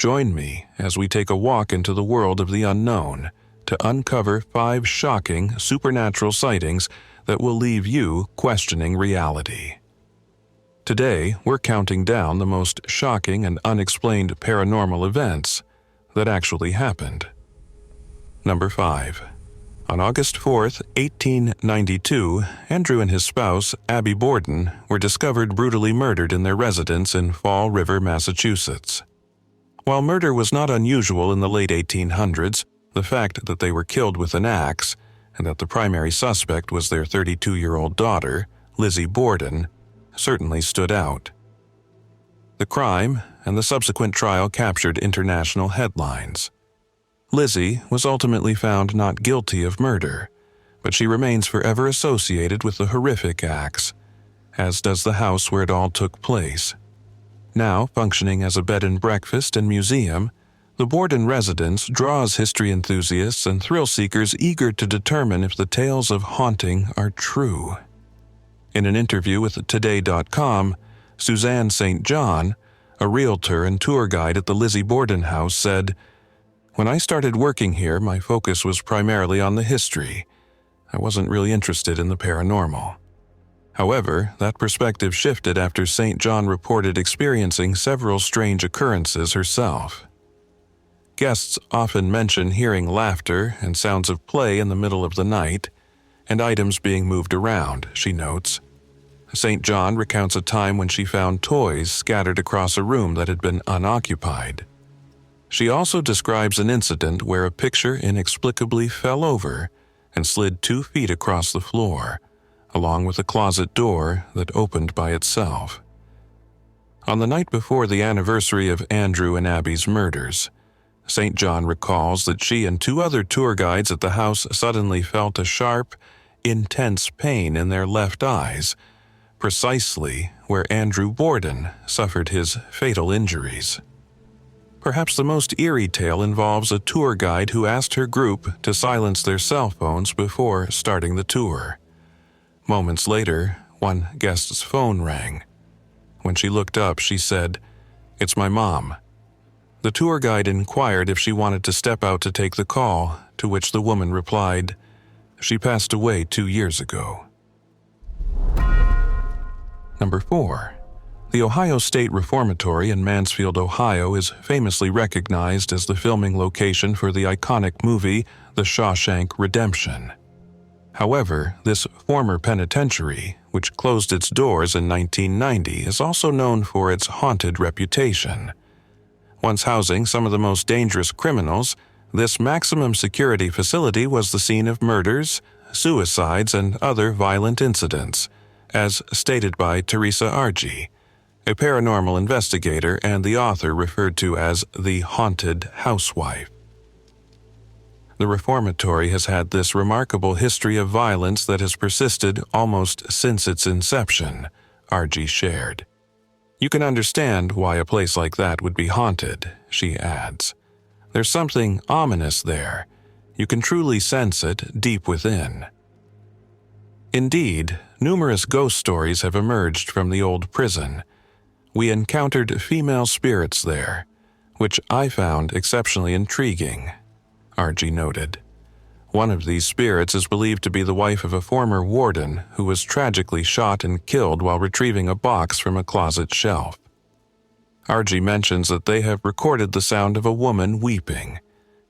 Join me as we take a walk into the world of the unknown to uncover 5 shocking supernatural sightings that will leave you questioning reality. Today, we're counting down the most shocking and unexplained paranormal events that actually happened. Number 5. On August 4th, 1892, Andrew and his spouse, Abby Borden, were discovered brutally murdered in their residence in Fall River, Massachusetts. While murder was not unusual in the late 1800s, the fact that they were killed with an axe and that the primary suspect was their 32-year-old daughter, Lizzie Borden, certainly stood out. The crime and the subsequent trial captured international headlines. Lizzie was ultimately found not guilty of murder, but she remains forever associated with the horrific acts, as does the house where it all took place. Now functioning as a bed and breakfast and museum, the Borden residence draws history enthusiasts and thrill seekers eager to determine if the tales of haunting are true. In an interview with Today.com, Suzanne St. John, a realtor and tour guide at the Lizzie Borden house, said, "When I started working here, my focus was primarily on the history. I wasn't really interested in the paranormal." However, that perspective shifted after St. John reported experiencing several strange occurrences herself. Guests often mention hearing laughter and sounds of play in the middle of the night, and items being moved around, she notes. St. John recounts a time when she found toys scattered across a room that had been unoccupied. She also describes an incident where a picture inexplicably fell over and slid 2 feet across the floor, along with a closet door that opened by itself. On the night before the anniversary of Andrew and Abby's murders, St. John recalls that she and 2 other tour guides at the house suddenly felt a sharp, intense pain in their left eyes, precisely where Andrew Borden suffered his fatal injuries. Perhaps the most eerie tale involves a tour guide who asked her group to silence their cell phones before starting the tour. Moments later, one guest's phone rang. When she looked up, she said, "It's my mom." The tour guide inquired if she wanted to step out to take the call, to which the woman replied, "She passed away 2 years ago." Number 4. The Ohio State Reformatory in Mansfield, Ohio is famously recognized as the filming location for the iconic movie The Shawshank Redemption. However, this former penitentiary, which closed its doors in 1990, is also known for its haunted reputation. Once housing some of the most dangerous criminals, this maximum security facility was the scene of murders, suicides, and other violent incidents, as stated by Teresa Argy, a paranormal investigator and the author referred to as the Haunted Housewife. The Reformatory has had this remarkable history of violence that has persisted almost since its inception, Argy shared. "You can understand why a place like that would be haunted," she adds. "There's something ominous there. You can truly sense it deep within." Indeed, numerous ghost stories have emerged from the old prison. We encountered female spirits there, which I found exceptionally intriguing, Argy noted. One of these spirits is believed to be the wife of a former warden who was tragically shot and killed while retrieving a box from a closet shelf. Argy mentions that they have recorded the sound of a woman weeping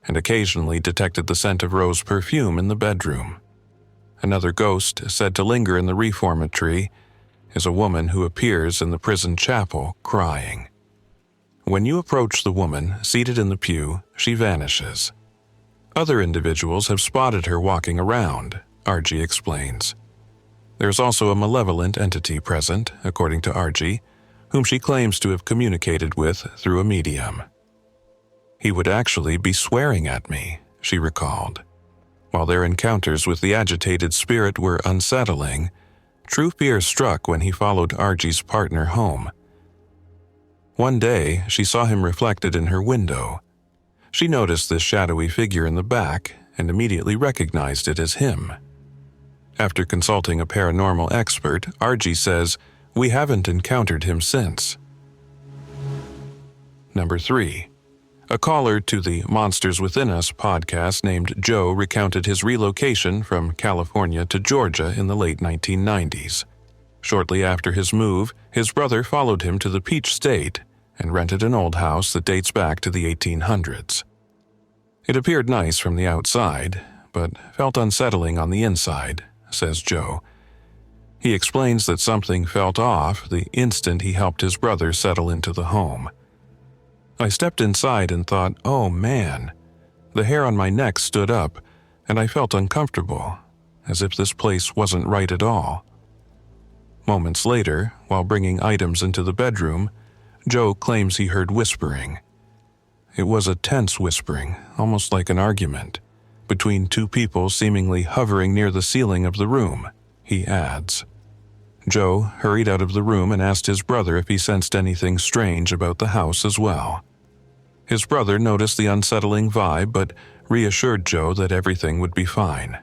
and occasionally detected the scent of rose perfume in the bedroom. Another ghost said to linger in the Reformatory is a woman who appears in the prison chapel crying. When you approach the woman seated in the pew, she vanishes. Other individuals have spotted her walking around, Argy explains. There's also a malevolent entity present, according to Argy, whom she claims to have communicated with through a medium. "He would actually be swearing at me," she recalled. While their encounters with the agitated spirit were unsettling, true fear struck when he followed Argy's partner home. One day, she saw him reflected in her window. She noticed this shadowy figure in the back and immediately recognized it as him. After consulting a paranormal expert, Argy says, "We haven't encountered him since." Number 3. A caller to the Monsters Within Us podcast named Joe recounted his relocation from California to Georgia in the late 1990s. Shortly after his move, his brother followed him to the Peach State and rented an old house that dates back to the 1800s. It appeared nice from the outside, but felt unsettling on the inside, says Joe. He explains that something felt off the instant he helped his brother settle into the home. I stepped inside and thought, oh man. The hair on my neck stood up, and I felt uncomfortable, as if this place wasn't right at all. Moments later, while bringing items into the bedroom, Joe claims he heard whispering. It was a tense whispering, almost like an argument, between two people seemingly hovering near the ceiling of the room, he adds. Joe hurried out of the room and asked his brother if he sensed anything strange about the house as well. His brother noticed the unsettling vibe but reassured Joe that everything would be fine.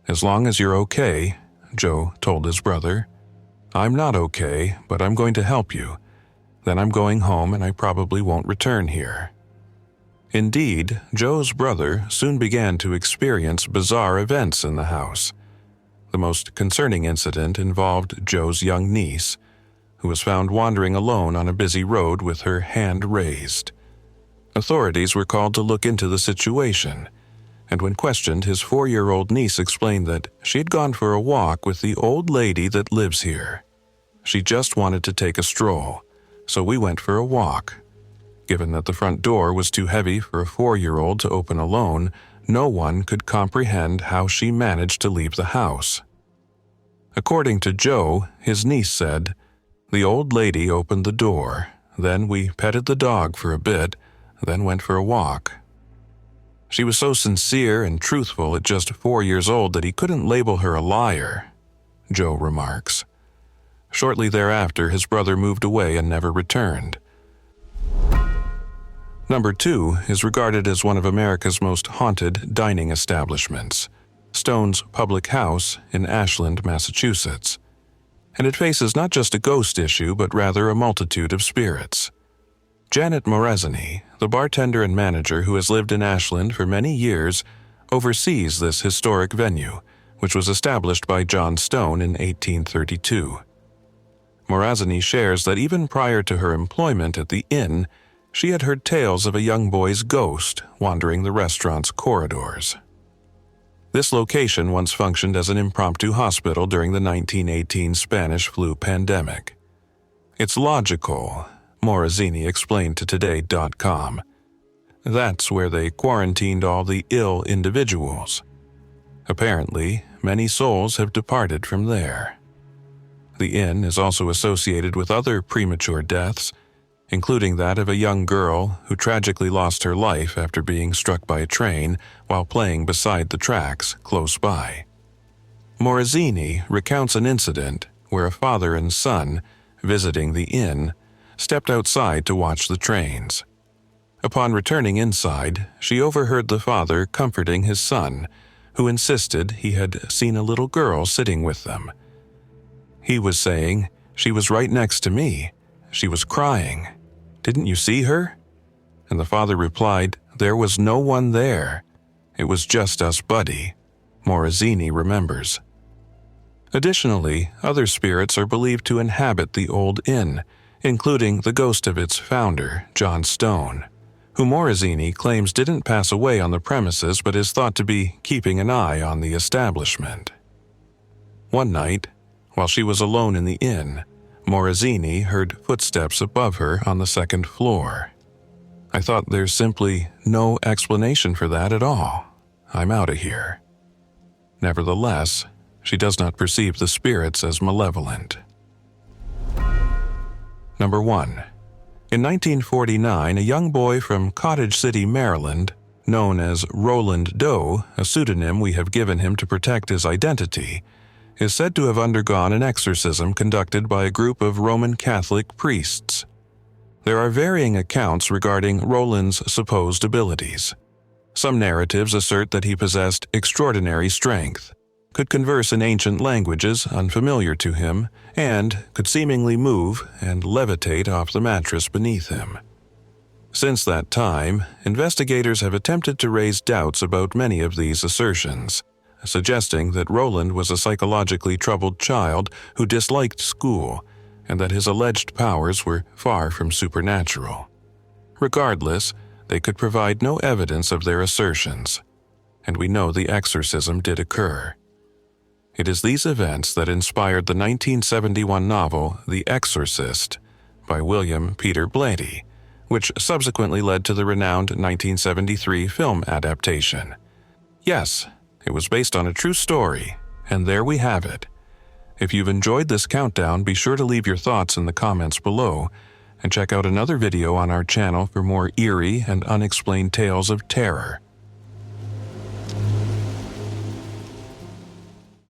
As long as you're okay, Joe told his brother. I'm not okay, but I'm going to help you. Then I'm going home and I probably won't return here. Indeed, Joe's brother soon began to experience bizarre events in the house. The most concerning incident involved Joe's young niece, who was found wandering alone on a busy road with her hand raised. Authorities were called to look into the situation, and when questioned, his 4-year-old niece explained that she had gone for a walk with the old lady that lives here. She just wanted to take a stroll, so we went for a walk. Given that the front door was too heavy for a 4-year-old to open alone, no one could comprehend how she managed to leave the house. According to Joe, his niece said, "The old lady opened the door, then we petted the dog for a bit, then went for a walk." She was so sincere and truthful at just 4 years old that he couldn't label her a liar, Joe remarks. Shortly thereafter, his brother moved away and never returned. Number 2 is regarded as one of America's most haunted dining establishments, Stone's Public House in Ashland, Massachusetts. And it faces not just a ghost issue, but rather a multitude of spirits. Janet Morezany, the bartender and manager who has lived in Ashland for many years, oversees this historic venue, which was established by John Stone in 1832. Morezany shares that even prior to her employment at the inn, she had heard tales of a young boy's ghost wandering the restaurant's corridors. This location once functioned as an impromptu hospital during the 1918 Spanish flu pandemic. It's logical, Morezany explained to Today.com. That's where they quarantined all the ill individuals. Apparently, many souls have departed from there. The inn is also associated with other premature deaths, including that of a young girl who tragically lost her life after being struck by a train while playing beside the tracks close by. Morezany recounts an incident where a father and son, visiting the inn, stepped outside to watch the trains. Upon returning inside, she overheard the father comforting his son, who insisted he had seen a little girl sitting with them. He was saying, "She was right next to me. She was crying. Didn't you see her?" And the father replied, "There was no one there. It was just us, Buddy," Morezany remembers. Additionally, other spirits are believed to inhabit the old inn, including the ghost of its founder, John Stone, who Morezany claims didn't pass away on the premises but is thought to be keeping an eye on the establishment. One night, while she was alone in the inn, Morezany heard footsteps above her on the second floor. "I thought there's simply no explanation for that at all. I'm out of here." Nevertheless, she does not perceive the spirits as malevolent. Number 1. In 1949, a young boy from Cottage City, Maryland, known as Roland Doe, a pseudonym we have given him to protect his identity, is said to have undergone an exorcism conducted by a group of Roman Catholic priests. There are varying accounts regarding Roland's supposed abilities. Some narratives assert that he possessed extraordinary strength, could converse in ancient languages unfamiliar to him, and could seemingly move and levitate off the mattress beneath him. Since that time, investigators have attempted to raise doubts about many of these assertions, suggesting that Roland was a psychologically troubled child who disliked school, and that his alleged powers were far from supernatural. Regardless, they could provide no evidence of their assertions, and we know the exorcism did occur. It is these events that inspired the 1971 novel The Exorcist by William Peter Blatty, which subsequently led to the renowned 1973 film adaptation. Yes, it was based on a true story, and there we have it. If you've enjoyed this countdown, be sure to leave your thoughts in the comments below, and check out another video on our channel for more eerie and unexplained tales of terror.